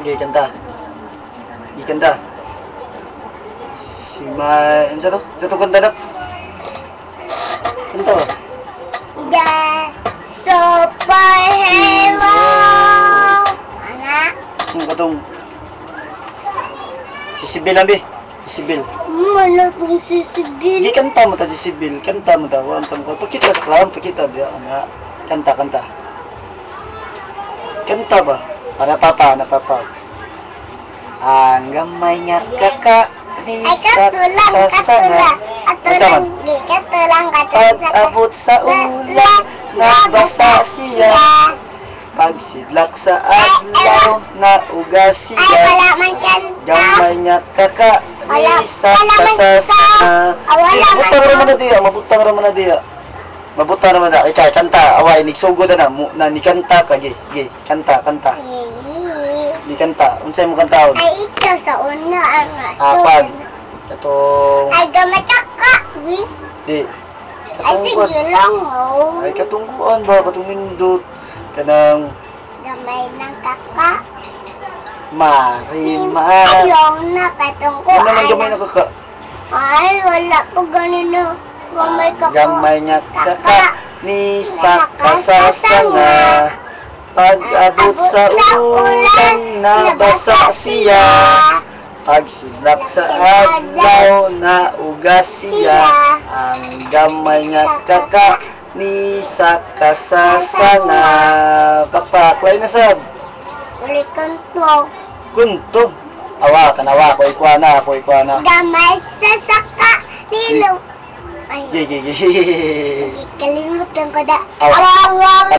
Gay kanta. Ikanda. Si May... Ano sa to kanta na? Kanta ba? The superhero. Anak. Ang katong... Si Sibil lang, be. Si Sibil. Wala tong sisigil. Gay kanta mo ta si Sibil. Kanta mo ta. Wanta mo ka. Pakita sa klam. Pakita diya. Anak. Kanta. Kanta ba? Ano papa? Ang gamay nga kaka ni Ay, katulang. Pag-abot sa ulan, nabasa siya. Pagsidlak sa adlaw, naugas Ay, siya. wala man kanta. Gamay nga kaka ni sa kasasana. Mabutang raman na diya. Ikaw, kanta. Away, nigsugo na ni kanta ka. Gay, kanta. Di kanta. Unsay mo kantaon? Ay, ikaw sa una ang Apag. Katong... Ay, gamatak ka. Di. Ay, sige lang, oh. Ay, katungkuan ba? Katong nindot. Kanang... Gamay ng kaka. Marima. Ayong na, katong ko. Ano naman gamay na kaka? Ay, wala ko ganito. Gamay ka ko. Gamay nga kaka. Ni sa kasasanga. Pag-abot sa ulan, nabasa siya. Pagsidlak sa adlaw, naugas siya. Ang gamay nga kaka, ni sa kasasanga. Pakpak, lain na sab. Uli kanto. Kunto. Awa, kanawa, ko ikwana. Gamay sa saka nilo. Ay, Gigi. kalimutan ko da. Awa. Awa.